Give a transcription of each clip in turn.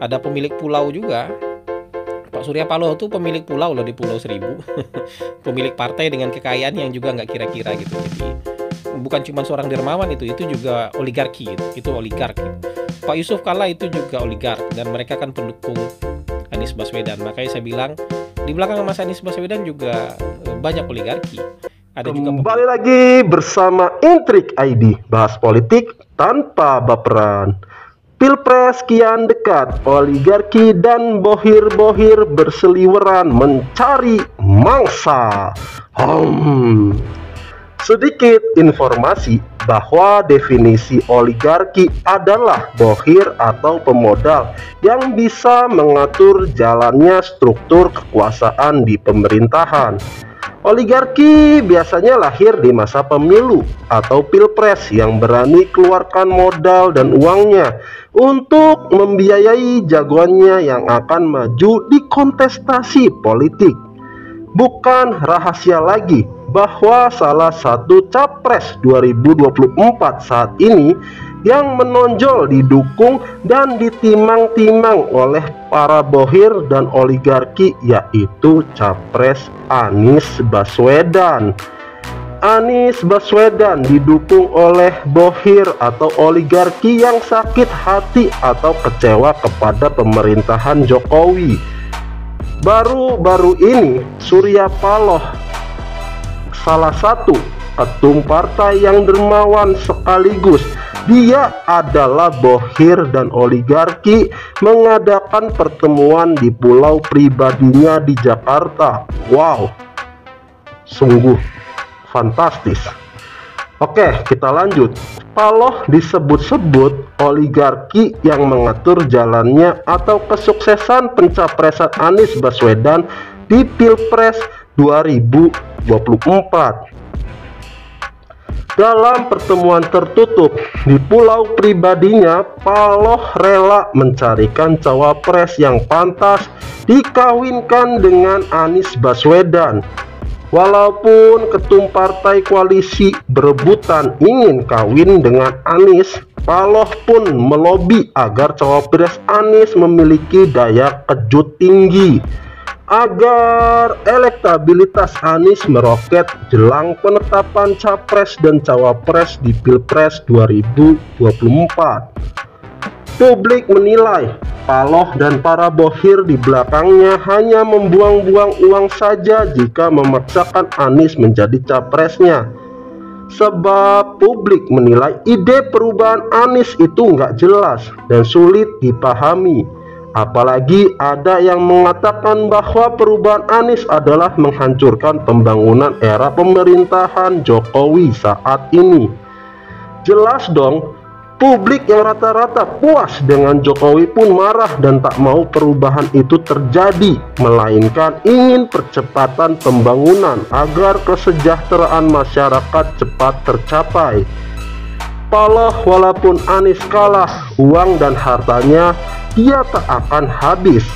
Ada pemilik pulau juga. Pak Surya Paloh itu pemilik pulau loh di Pulau Seribu. Pemilik partai dengan kekayaan yang juga nggak kira-kira gitu. Jadi bukan cuma seorang dermawan itu juga oligarki gitu. Itu oligark gitu. Pak Yusuf Kalla itu juga oligark dan mereka kan pendukung Anies Baswedan. Makanya saya bilang di belakang Mas Anies Baswedan juga banyak oligarki. Ada juga Kembali lagi bersama Intrik ID, bahas politik tanpa baperan. Pilpres kian dekat, oligarki dan bohir-bohir berseliweran mencari mangsa. Sedikit informasi bahwa definisi oligarki adalah bohir atau pemodal yang bisa mengatur jalannya struktur kekuasaan di pemerintahan. Oligarki biasanya lahir di masa pemilu atau pilpres yang berani keluarkan modal dan uangnya untuk membiayai jagoannya yang akan maju di kontestasi politik. Bukan rahasia lagi bahwa salah satu capres 2024 saat ini yang menonjol didukung dan ditimang-timang oleh para bohir dan oligarki yaitu capres Anies Baswedan. Anies Baswedan didukung oleh bohir atau oligarki yang sakit hati atau kecewa kepada pemerintahan Jokowi. Baru-baru ini Surya Paloh, salah satu ketum partai yang dermawan sekaligus dia adalah bohir dan oligarki, mengadakan pertemuan di pulau pribadinya di Jakarta. Wow, sungguh fantastis. Oke, kita lanjut. Paloh disebut-sebut oligarki yang mengatur jalannya atau kesuksesan pencapresan Anies Baswedan di Pilpres 2024. Dalam pertemuan tertutup di pulau pribadinya, Paloh rela mencarikan cawapres yang pantas dikawinkan dengan Anies Baswedan. Walaupun ketum partai koalisi berebutan ingin kawin dengan Anies, Paloh pun melobi agar cawapres Anies memiliki daya kejut tinggi agar elektabilitas Anies meroket jelang penetapan capres dan cawapres di Pilpres 2024. Publik menilai Paloh dan para bohir di belakangnya hanya membuang-buang uang saja jika memaksakan Anies menjadi capresnya. Sebab publik menilai ide perubahan Anies itu nggak jelas dan sulit dipahami. Apalagi ada yang mengatakan bahwa perubahan Anies adalah menghancurkan pembangunan era pemerintahan Jokowi saat ini. Jelas dong, publik yang rata-rata puas dengan Jokowi pun marah dan tak mau perubahan itu terjadi, melainkan ingin percepatan pembangunan agar kesejahteraan masyarakat cepat tercapai. Paloh walaupun Anies kalah, uang dan hartanya dia tak akan habis.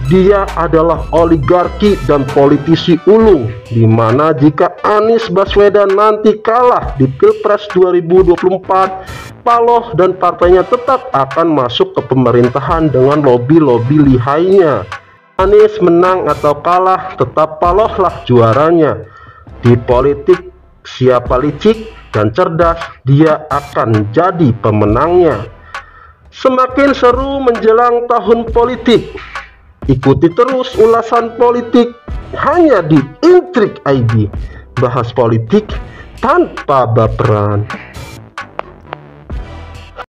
Dia adalah oligarki dan politisi ulung, di mana jika Anies Baswedan nanti kalah di Pilpres 2024, Paloh dan partainya tetap akan masuk ke pemerintahan dengan lobi-lobi lihainya. Anies menang atau kalah, tetap Paloh lah juaranya. Di politik, siapa licik dan cerdas, dia akan jadi pemenangnya. Semakin seru menjelang tahun politik. Ikuti terus ulasan politik hanya di Intrik ID, bahas politik tanpa baperan.